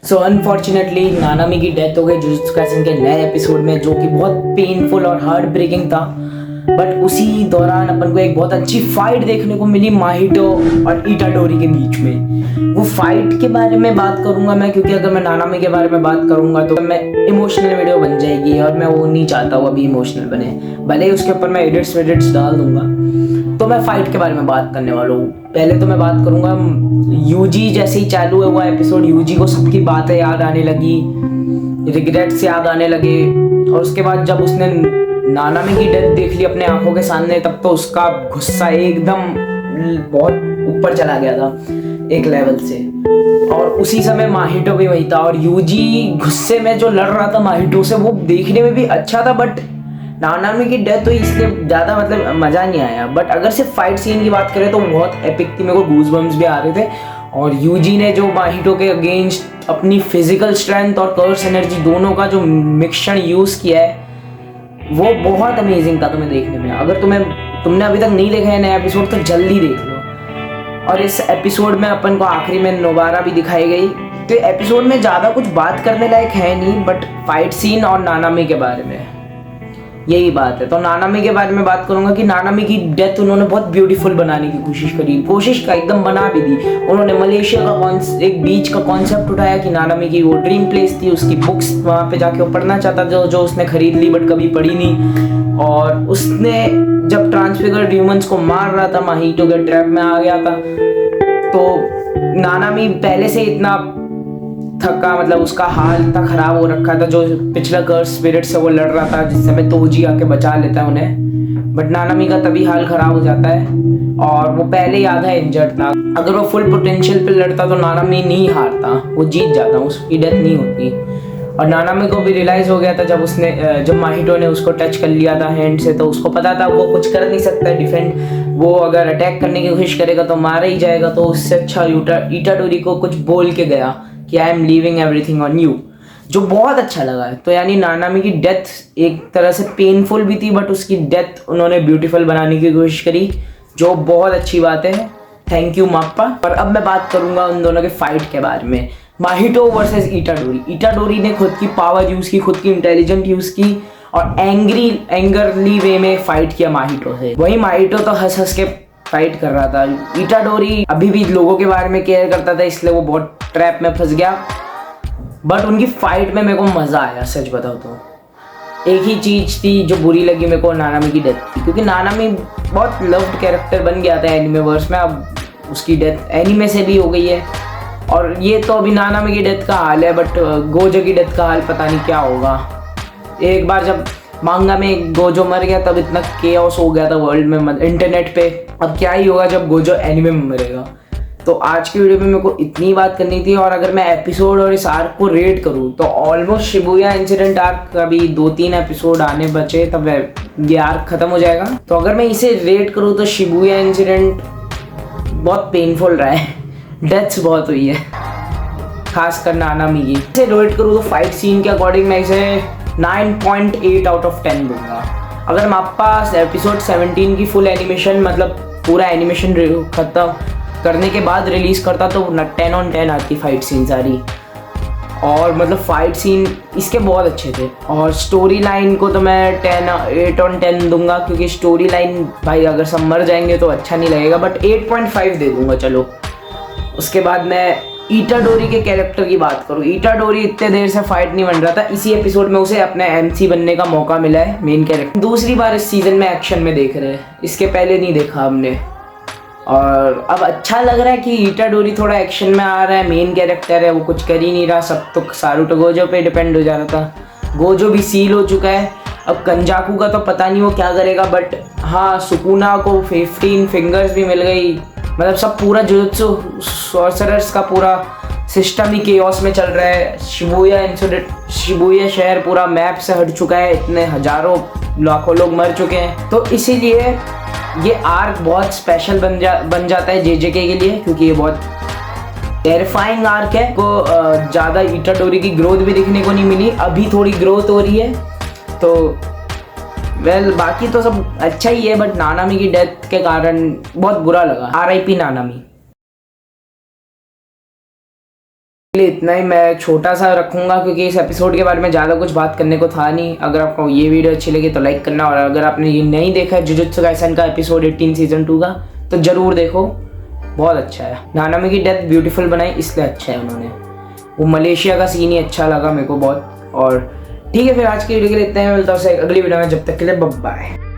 So unfortunately नानामी की death हो गई जुजुत्सु काइसेन के नए एपिसोड में, जो कि बहुत पेनफुल और हार्ट ब्रेकिंग था। बट उसी दौरान अपन को एक बहुत अच्छी फाइट देखने को मिली माहितो और इटाडोरी के बीच में। वो फाइट के बारे में बात करूंगा मैं, क्योंकि अगर मैं नानामी के बारे में बात करूंगा तो मैं इमोशनल वीडियो बन जाएगी और मैं वो नहीं चाहता हूँ अभी इमोशनल बने। भले ही उसके ऊपर मैं एडिट्स डाल दूंगा। तो मैं फाइट के बारे में बात करने वाला हूँ। पहले तो मैं बात करूंगा यूजी जैसे ही चालू हुआ एपिसोड, यूजी को सबकी बातें याद आने लगी, रिग्रेट्स याद आने लगे। और उसके बाद जब उसने नानामी की डेथ देख ली अपने आंखों के सामने, तब तो उसका गुस्सा एकदम बहुत ऊपर चला गया था एक लेवल से। और उसी समय माहितो भी वही था, और यूजी गुस्से में जो लड़ रहा था माहितो से, वो देखने में भी अच्छा था। बट नानामी की डेथ हुई इसलिए ज़्यादा मतलब मज़ा नहीं आया। बट अगर सिर्फ फाइट सीन की बात करें तो बहुत एपिक थी, मेरे को गूज़बम्स भी आ रहे थे। और यूजी ने जो माहितो के अगेंस्ट अपनी फिजिकल स्ट्रेंथ और कर्स एनर्जी दोनों का जो मिक्सचर यूज़ किया है, वो बहुत अमेजिंग था तुम्हें देखने में। अगर तुमने अभी तक नहीं देखा है नया एपिसोड तो जल्दी देख लो। और इस एपिसोड में अपन को आखिरी में नोबारा भी दिखाई गई। तो एपिसोड में ज़्यादा कुछ बात करने लायक है नहीं, बट फाइट सीन और नानामी के बारे में यही बात है। तो नानामी के बारे में बात करूंगा कि नानामी की डेथ उन्होंने बहुत ब्यूटीफुल बनाने की कोशिश का एकदम बना भी दी। उन्होंने मलेशिया का एक बीच का कॉन्सेप्ट उठाया कि नानामी की वो ड्रीम प्लेस थी, उसकी बुक्स वहाँ पे जाके वो पढ़ना चाहता था, जो उसने खरीद ली बट कभी पढ़ी नहीं। और उसने जब ट्रांसफिगर्ड ह्यूमंस को मार रहा था, माहितो के ट्रैप में आ गया था, तो नानामी पहले से इतना थका, मतलब उसका हाल इतना खराब हो रखा था, जो पिछला कर्स स्पिरिट से वो लड़ रहा था, जिस समय तोजी आके बचा लेता है उन्हें। बट नानामी का तभी हाल खराब हो जाता है, और वो पहले ही आधा इंजर्ड था। अगर वो फुल पोटेंशियल पे लड़ता तो नानामी नहीं हारता, वो जीत जाता, उसकी डेथ नहीं होती। और नानामी को भी रियलाइज हो गया था जब माहितो ने उसको टच कर लिया था हैंड से, तो उसको पता था वो कुछ कर नहीं सकता डिफेंड। वो अगर अटैक करने की कोशिश करेगा तो मारा ही जाएगा। तो उससे अच्छा इटाडोरी को कुछ बोल के गया कि I am leaving everything on you, जो बहुत अच्छा लगा है। तो यानी नानामी की डेथ एक तरह से पेनफुल भी थी, बट उसकी डेथ उन्होंने ब्यूटीफुल बनाने की कोशिश करी, जो बहुत अच्छी बात है। थैंक यू माप्पा। और अब मैं बात करूंगा उन दोनों के फाइट के बारे में, माहितो वर्सेस इटाडोरी। इटाडोरी ने खुद की पावर यूज की, खुद की इंटेलिजेंट यूज की, और एंगरली वे में फाइट किया माहितो से। वही माहितो तो हंस हंस के फाइट कर रहा था। इटाडोरी अभी भी लोगों के बारे में केयर करता था, इसलिए वो बहुत ट्रैप में फंस गया। बट उनकी फाइट में मेरे को मज़ा आया, सच बताओ तो। एक ही चीज़ थी जो बुरी लगी मेरे को, नानामी की डेथ थी, क्योंकि नानामी बहुत लव्ड कैरेक्टर बन गया था एनिमे वर्स में। अब उसकी डेथ एनिमे से भी हो गई है, और ये तो अभी नानामी की डेथ का हाल है। बट गोजो की डेथ का हाल पता नहीं क्या होगा। एक बार जब मांगा में गोजो मर गया तब इतना केओस हो गया था वर्ल्ड में, इंटरनेट पे। अब क्या ही होगा जब गोजो एनिमे में मरेगा। तो आज की वीडियो में मेरे को इतनी बात करनी थी। और अगर मैं एपिसोड और इस आर्क को रेट करूँ तो ऑलमोस्ट शिबुया इंसिडेंट आर्क का भी 2-3 एपिसोड आने बचे, तब ये आर्क खत्म हो जाएगा। तो अगर मैं इसे रेट करूँ तो शिबुया इंसिडेंट बहुत पेनफुल रहा है, डेथ्स बहुत हुई है, खासकर नानामी की। इसे रेट करूँ तो फाइट सीन के अकॉर्डिंग मैं इसे 9.8 आउट ऑफ 10 दूंगा। अगर माप्पा एपिसोड 17 की फुल एनिमेशन, मतलब पूरा एनिमेशन खत्म करने के बाद रिलीज करता तो 10 on 10 आती फाइट सीन सारी। और मतलब फाइट सीन इसके बहुत अच्छे थे। और स्टोरी लाइन को तो मैं 8 on 10 दूंगा, क्योंकि स्टोरी लाइन भाई अगर सब मर जाएंगे तो अच्छा नहीं लगेगा। बट 8.5 दे दूंगा चलो। उसके बाद मैं इटाडोरी के कैरेक्टर की बात करूँ, इटाडोरी इतने देर से फाइट नहीं बन रहा था, इसी एपिसोड में उसे अपने एमसी बनने का मौका मिला है, मेन कैरेक्टर। दूसरी बार इस सीजन में एक्शन में देख रहे हैं, इसके पहले नहीं देखा हमने। और अब अच्छा लग रहा है कि इटाडोरी थोड़ा एक्शन में आ रहा है, मेन कैरेक्टर है, वो कुछ कर ही नहीं रहा, सब तो सारुतो गोजो पे डिपेंड हो जा रहा था। गोजो भी सील हो चुका है। अब कंजाकू का तो पता नहीं वो क्या करेगा, बट हाँ सुकुना को 15 फिंगर्स भी मिल गई। मतलब सब पूरा जुजुत्सु सॉर्सरर्स का पूरा सिस्टम ही केओस में चल रहा है। शिबुया शहर पूरा मैप से हट चुका है, इतने हजारों लाखों लोग मर चुके हैं। तो इसीलिए ये आर्क बहुत स्पेशल बन जाता है जेजेके के लिए, क्योंकि ये बहुत टेरिफाइंग आर्क है। को ज़्यादा इटाडोरी की ग्रोथ भी दिखने को नहीं मिली, अभी थोड़ी ग्रोथ हो रही है। तो बाकी तो सब अच्छा ही है, बट नानामी की डेथ के कारण बहुत बुरा लगा। RIP नानामी। लिए इतना ही मैं छोटा सा रखूंगा क्योंकि इस एपिसोड के बारे में ज़्यादा कुछ बात करने को था नहीं। अगर आपको ये वीडियो अच्छी लगी तो लाइक करना, और अगर आपने ये नहीं देखा है जुजुत्सु काइसेन का एपिसोड 18 सीजन 2 का तो ज़रूर देखो, बहुत अच्छा है। नानामी की डेथ ब्यूटीफुल बनाई इसलिए अच्छा है उन्होंने, वो मलेशिया का सीन ही अच्छा लगा मेरे को बहुत। और ठीक है, फिर आज की वीडियो के लिए इतना ही, मिलता है अगली वीडियो में, जब तक के लिए बाय बाय।